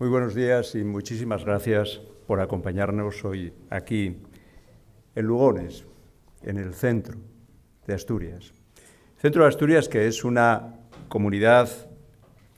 Muy buenos días y muchísimas gracias por acompañarnos hoy aquí en Lugones, en el centro de Asturias. Centro de Asturias, que es una comunidad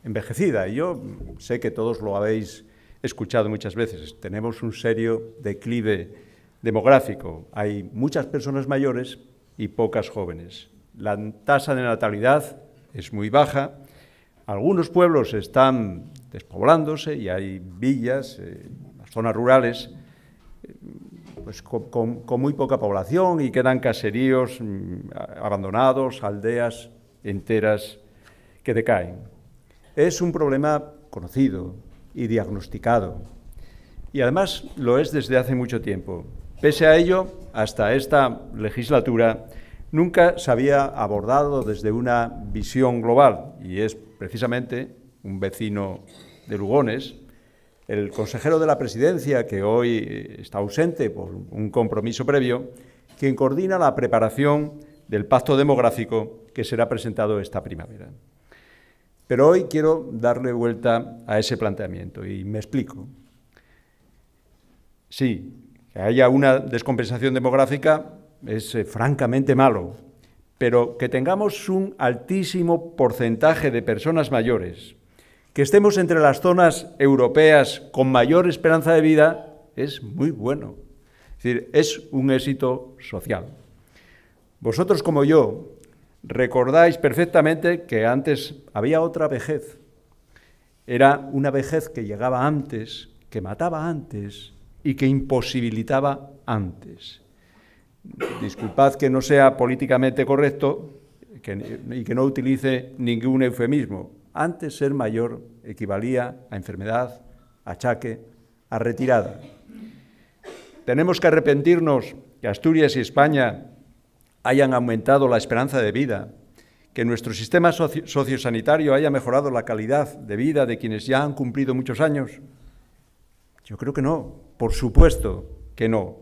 envejecida, y yo sé que todos lo habéis escuchado muchas veces. Tenemos un serio declive demográfico. Hay muchas personas mayores y pocas jóvenes. La tasa de natalidad es muy baja. Algunos pueblos están despoblándose y hay villas, las zonas rurales, pues con muy poca población, y quedan caseríos abandonados, aldeas enteras que decaen. Es un problema conocido y diagnosticado, y además lo es desde hace mucho tiempo. Pese a ello, hasta esta legislatura nunca se había abordado desde una visión global, y es precisamente un vecino de Lugones, el consejero de la Presidencia, que hoy está ausente por un compromiso previo, quien coordina la preparación del pacto demográfico que será presentado esta primavera. Pero hoy quiero darle vuelta a ese planteamiento y me explico. Sí, que haya una descompensación demográfica es francamente malo, pero que tengamos un altísimo porcentaje de personas mayores, que estemos entre las zonas europeas con mayor esperanza de vida, es muy bueno. Es decir, es un éxito social. Vosotros, como yo, recordáis perfectamente que antes había otra vejez. Era una vejez que llegaba antes, que mataba antes y que imposibilitaba antes. Disculpad que no sea políticamente correcto y que no utilice ningún eufemismo. Antes ser mayor equivalía a enfermedad, a achaque, a retirada. Tenemos que arrepentirnos que Asturias y España hayan aumentado la esperanza de vida, que nuestro sistema sociosanitario haya mejorado la calidad de vida de quienes ya han cumplido muchos años. Yo creo que no, por supuesto que no.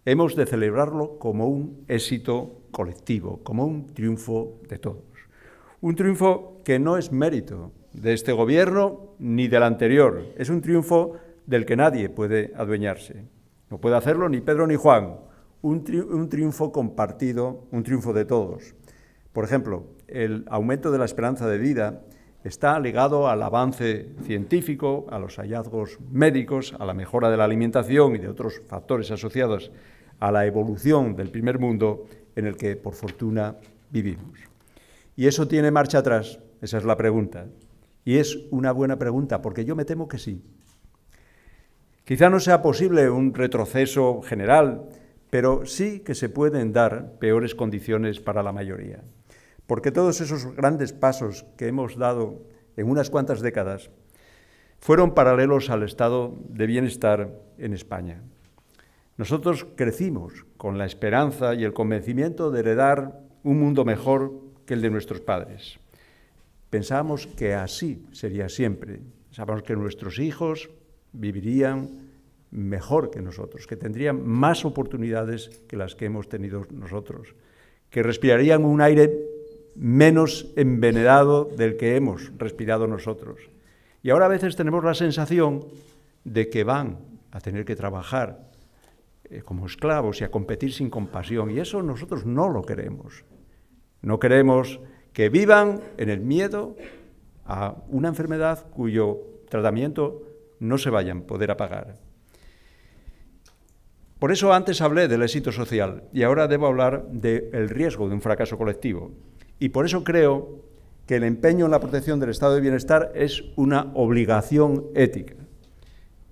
Hemos de celebrarlo como un éxito colectivo, como un triunfo de todos. Un triunfo que no es mérito de este gobierno ni del anterior. Es un triunfo del que nadie puede adueñarse. No puede hacerlo ni Pedro ni Juan. Un triunfo compartido, un triunfo de todos. Por ejemplo, el aumento de la esperanza de vida está ligado al avance científico, a los hallazgos médicos, a la mejora de la alimentación y de otros factores asociados a la evolución del primer mundo en el que, por fortuna, vivimos. ¿Y eso tiene marcha atrás? Esa es la pregunta. Y es una buena pregunta, porque yo me temo que sí. Quizá no sea posible un retroceso general, pero sí que se pueden dar peores condiciones para la mayoría. Porque todos esos grandes pasos que hemos dado en unas cuantas décadas fueron paralelos al estado de bienestar en España. Nosotros crecimos con la esperanza y el convencimiento de heredar un mundo mejor que el de nuestros padres. Pensábamos que así sería siempre. Pensábamos que nuestros hijos vivirían mejor que nosotros, que tendrían más oportunidades que las que hemos tenido nosotros, que respirarían un aire menos envenenado del que hemos respirado nosotros. Y ahora a veces tenemos la sensación de que van a tener que trabajar como esclavos y a competir sin compasión, y eso nosotros no lo queremos. No queremos que vivan en el miedo a una enfermedad cuyo tratamiento no se vayan a poder pagar. Por eso antes hablé del éxito social y ahora debo hablar del riesgo de un fracaso colectivo. Y por eso creo que el empeño en la protección del estado de bienestar es una obligación ética.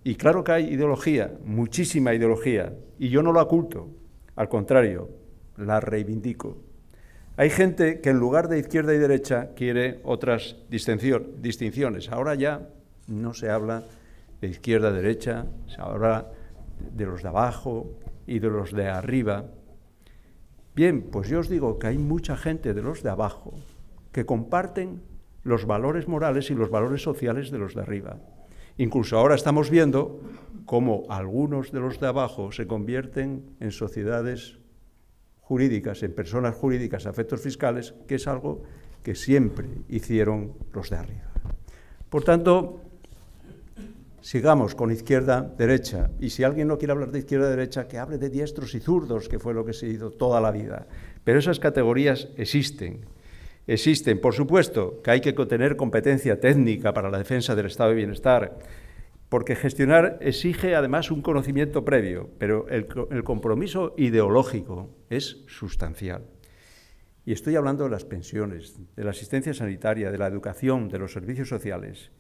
Y claro que hay ideología, muchísima ideología, y yo no la oculto, al contrario, la reivindico. Hay gente que en lugar de izquierda y derecha quiere otras distinciones. Ahora ya no se habla de izquierda-derecha, se habla de los de abajo y de los de arriba. Bien, pues yo os digo que hay mucha gente de los de abajo que comparten los valores morales y los valores sociales de los de arriba. Incluso ahora estamos viendo cómo algunos de los de abajo se convierten en sociedades jurídicas, en personas jurídicas a efectos fiscales, que es algo que siempre hicieron los de arriba. Por tanto, sigamos con izquierda-derecha. Y si alguien no quiere hablar de izquierda-derecha, que hable de diestros y zurdos, que fue lo que se hizo toda la vida. Pero esas categorías existen. Existen, por supuesto, que hay que tener competencia técnica para la defensa del estado de bienestar, porque gestionar exige además un conocimiento previo, pero el compromiso ideológico es sustancial. Y estoy hablando de las pensiones, de la asistencia sanitaria, de la educación, de los servicios sociales.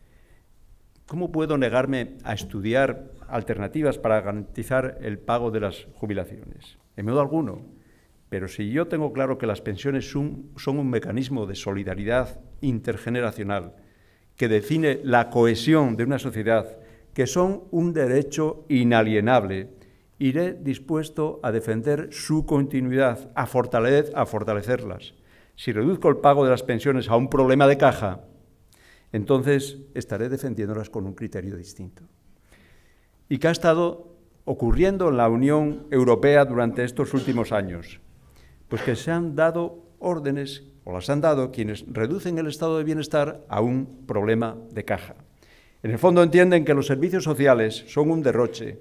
¿Cómo puedo negarme a estudiar alternativas para garantizar el pago de las jubilaciones? En modo alguno. Pero si yo tengo claro que las pensiones son un mecanismo de solidaridad intergeneracional que define la cohesión de una sociedad, que son un derecho inalienable, iré dispuesto a defender su continuidad, a fortalecerlas. Si reduzco el pago de las pensiones a un problema de caja, entonces estaré defendiéndolas con un criterio distinto. ¿Y qué ha estado ocurriendo en la Unión Europea durante estos últimos años? Pues que se han dado órdenes, o las han dado, quienes reducen el estado de bienestar a un problema de caja. En el fondo entienden que los servicios sociales son un derroche,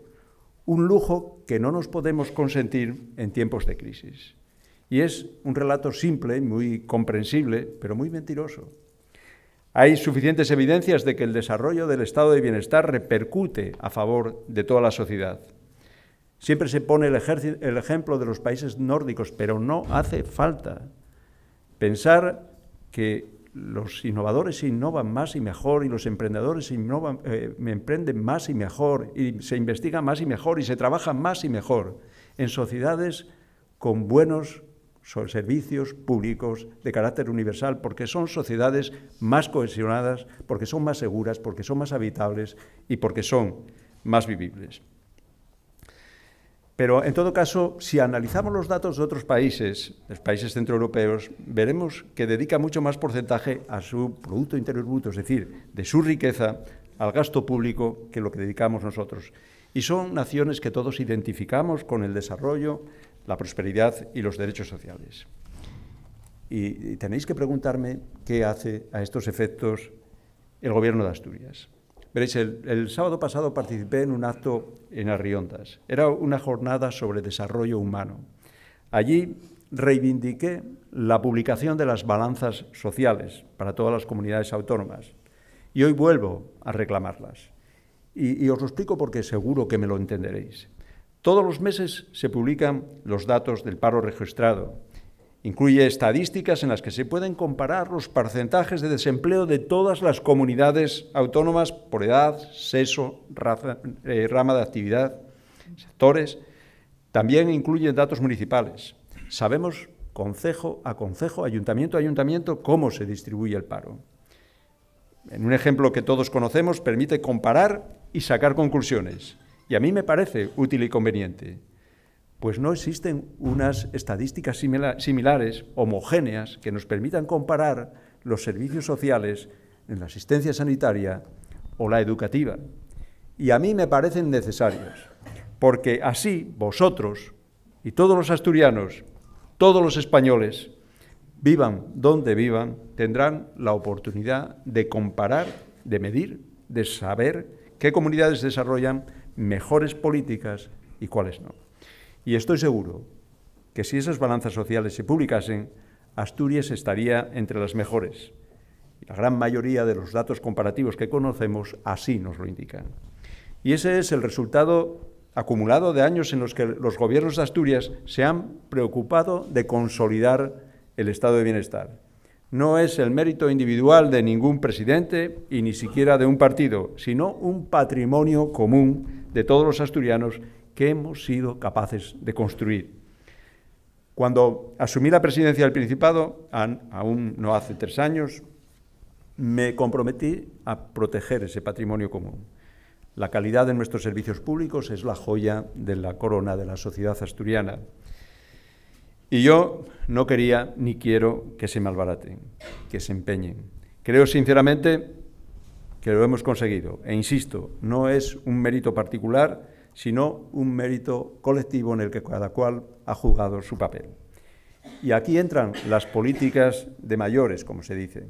un lujo que no nos podemos consentir en tiempos de crisis. Y es un relato simple, muy comprensible, pero muy mentiroso. Hay suficientes evidencias de que el desarrollo del estado de bienestar repercute a favor de toda la sociedad. Siempre se pone el ejemplo de los países nórdicos, pero no hace falta. Pensar que los innovadores innovan más y mejor y los emprendedores emprenden más y mejor y se investiga más y mejor y se trabaja más y mejor en sociedades con buenos servicios públicos de carácter universal, porque son sociedades más cohesionadas, porque son más seguras, porque son más habitables y porque son más vivibles. Pero, en todo caso, si analizamos los datos de otros países, los países centroeuropeos, veremos que dedica mucho más porcentaje a su Producto Interior Bruto, es decir, de su riqueza, al gasto público que lo que dedicamos nosotros. Y son naciones que todos identificamos con el desarrollo, la prosperidad y los derechos sociales. Y tenéis que preguntarme qué hace a estos efectos el Gobierno de Asturias. Veréis, el sábado pasado participé en un acto en Arriondas. Era una jornada sobre desarrollo humano. Allí reivindiqué la publicación de las balanzas sociales para todas las comunidades autónomas. Y hoy vuelvo a reclamarlas. Y os lo explico porque seguro que me lo entenderéis. Todos los meses se publican los datos del paro registrado. Incluye estadísticas en las que se pueden comparar los porcentajes de desempleo de todas las comunidades autónomas por edad, sexo, raza, rama de actividad, sectores. También incluye datos municipales. Sabemos concejo a concejo, ayuntamiento a ayuntamiento, cómo se distribuye el paro. En un ejemplo que todos conocemos, permite comparar y sacar conclusiones. Y a mí me parece útil y conveniente. Pues no existen unas estadísticas similares, homogéneas, que nos permitan comparar los servicios sociales en la asistencia sanitaria o la educativa. Y a mí me parecen necesarios, porque así vosotros y todos los asturianos, todos los españoles, vivan donde vivan, tendrán la oportunidad de comparar, de medir, de saber qué comunidades desarrollan mejores políticas y cuáles no. Y estoy seguro que si esas balanzas sociales se publicasen, Asturias estaría entre las mejores. Y la gran mayoría de los datos comparativos que conocemos así nos lo indican. Y ese es el resultado acumulado de años en los que los gobiernos de Asturias se han preocupado de consolidar el estado de bienestar. No es el mérito individual de ningún presidente y ni siquiera de un partido, sino un patrimonio común de todos los asturianos que hemos sido capaces de construir. Cuando asumí la presidencia del Principado, aún no hace 3 años, me comprometí a proteger ese patrimonio común. La calidad de nuestros servicios públicos es la joya de la corona de la sociedad asturiana. Y yo no quería ni quiero que se malbaraten, que se empeñen. Creo sinceramente que lo hemos conseguido. E insisto, no es un mérito particular, sino un mérito colectivo en el que cada cual ha jugado su papel. Y aquí entran las políticas de mayores, como se dice.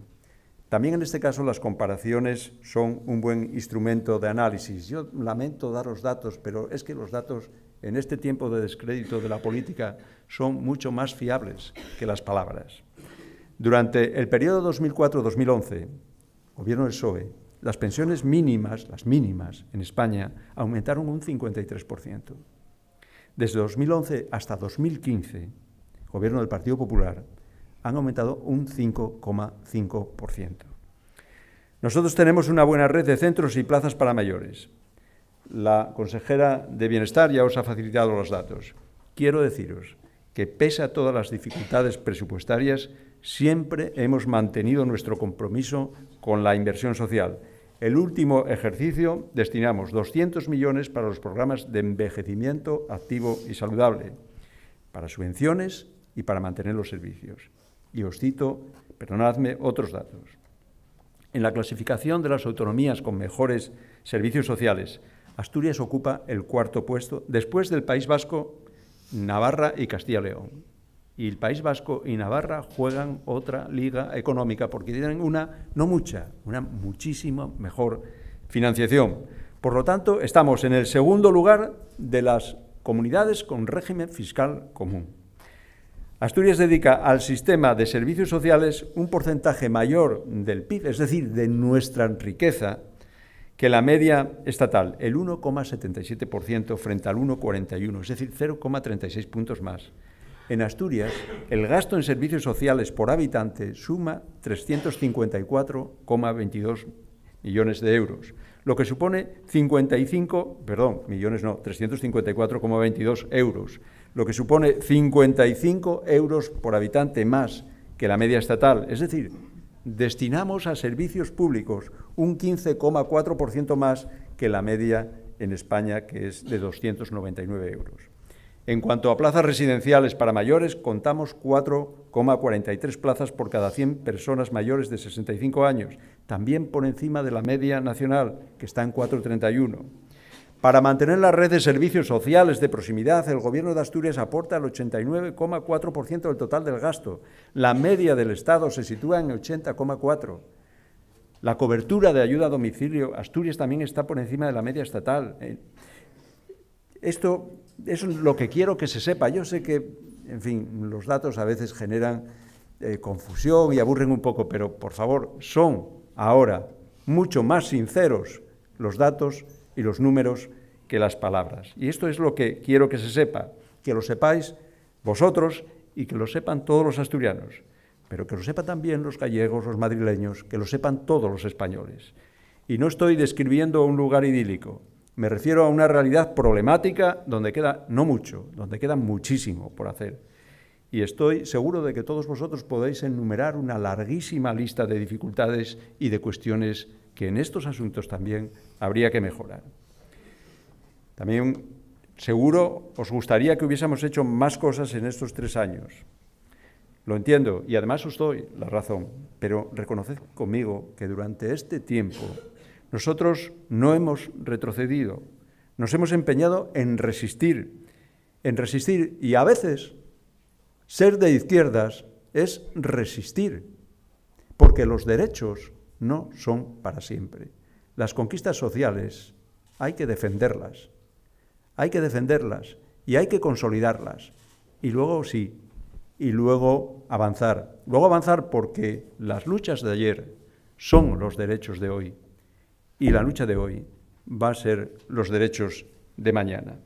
También en este caso las comparaciones son un buen instrumento de análisis. Yo lamento dar los datos, pero es que los datos en este tiempo de descrédito de la política son mucho más fiables que las palabras. Durante el periodo 2004-2011, gobierno del PSOE, las pensiones mínimas, las mínimas en España, aumentaron un 53%. Desde 2011 hasta 2015, gobierno del Partido Popular, han aumentado un 5,5%. Nosotros tenemos una buena red de centros y plazas para mayores. La consejera de Bienestar ya os ha facilitado los datos. Quiero deciros que, pese a todas las dificultades presupuestarias, siempre hemos mantenido nuestro compromiso con la inversión social. El último ejercicio destinamos 200 millones para los programas de envejecimiento activo y saludable, para subvenciones y para mantener los servicios. Y os cito, perdonadme, otros datos. En la clasificación de las autonomías con mejores servicios sociales, Asturias ocupa el 4º puesto, después del País Vasco, Navarra y Castilla y León. Y el País Vasco y Navarra juegan otra liga económica porque tienen una muchísima mejor financiación. Por lo tanto, estamos en el 2º lugar de las comunidades con régimen fiscal común. Asturias dedica al sistema de servicios sociales un porcentaje mayor del PIB, es decir, de nuestra riqueza, que la media estatal, el 1,77% frente al 1,41%, es decir, 0,36 puntos más. En Asturias, el gasto en servicios sociales por habitante suma 354,22 millones de euros, lo que supone 354,22 euros, lo que supone 55 euros por habitante más que la media estatal. Es decir, destinamos a servicios públicos un 15,4% más que la media en España, que es de 299 euros. En cuanto a plazas residenciales para mayores, contamos 4,43 plazas por cada 100 personas mayores de 65 años, también por encima de la media nacional, que está en 4,31. Para mantener la red de servicios sociales de proximidad, el Gobierno de Asturias aporta el 89,4% del total del gasto. La media del Estado se sitúa en 80,4%. La cobertura de ayuda a domicilio, Asturias también está por encima de la media estatal. Esto es lo que quiero que se sepa. Yo sé que, en fin, los datos a veces generan confusión y aburren un poco, pero, por favor, son ahora mucho más sinceros los datos y los números que las palabras. Y esto es lo que quiero que se sepa, que lo sepáis vosotros y que lo sepan todos los asturianos, pero que lo sepan también los gallegos, los madrileños, que lo sepan todos los españoles. Y no estoy describiendo un lugar idílico, me refiero a una realidad problemática donde queda no mucho, donde queda muchísimo por hacer. Y estoy seguro de que todos vosotros podéis enumerar una larguísima lista de dificultades y de cuestiones que en estos asuntos también habría que mejorar. También seguro os gustaría que hubiésemos hecho más cosas en estos 3 años. Lo entiendo y además os doy la razón, pero reconoced conmigo que durante este tiempo nosotros no hemos retrocedido, nos hemos empeñado en resistir y a veces ser de izquierdas es resistir, porque los derechos no son para siempre. Las conquistas sociales hay que defenderlas y hay que consolidarlas. Y luego sí, y luego avanzar. Luego avanzar porque las luchas de ayer son los derechos de hoy y la lucha de hoy va a ser los derechos de mañana.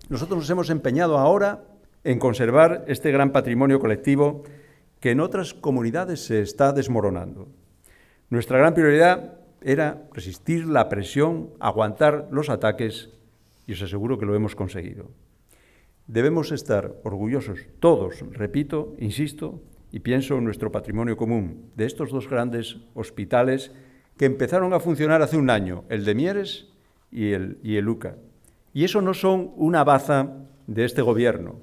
Nosotros nos hemos empeñado ahora en conservar este gran patrimonio colectivo que en otras comunidades se está desmoronando. Nuestra gran prioridad era resistir la presión, aguantar los ataques, y os aseguro que lo hemos conseguido. Debemos estar orgullosos todos, repito, insisto, y pienso en nuestro patrimonio común, de estos 2 grandes hospitales que empezaron a funcionar hace un año, el de Mieres y el UCA. Y eso no son una baza de este gobierno,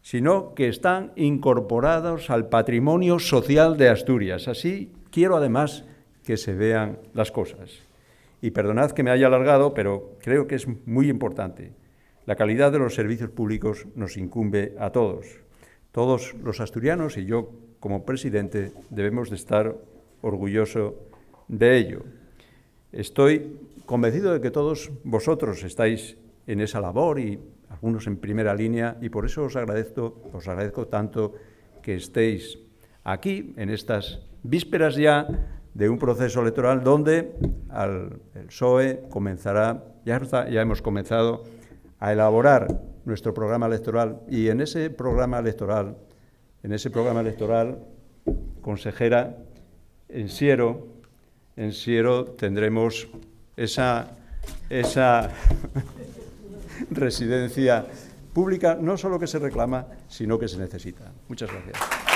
sino que están incorporados al patrimonio social de Asturias. Así quiero además que se vean las cosas. Y perdonad que me haya alargado, pero creo que es muy importante. La calidad de los servicios públicos nos incumbe a todos. Todos los asturianos y yo, como presidente, debemos de estar orgulloso de ello. Estoy convencido de que todos vosotros estáis en esa labor y algunos en primera línea, y por eso os agradezco tanto que estéis aquí en estas vísperas ya de un proceso electoral donde el PSOE comenzará, ya hemos comenzado a elaborar nuestro programa electoral, y en ese programa electoral, consejera, en Siero tendremos esa residencia pública, no solo que se reclama, sino que se necesita. Muchas gracias.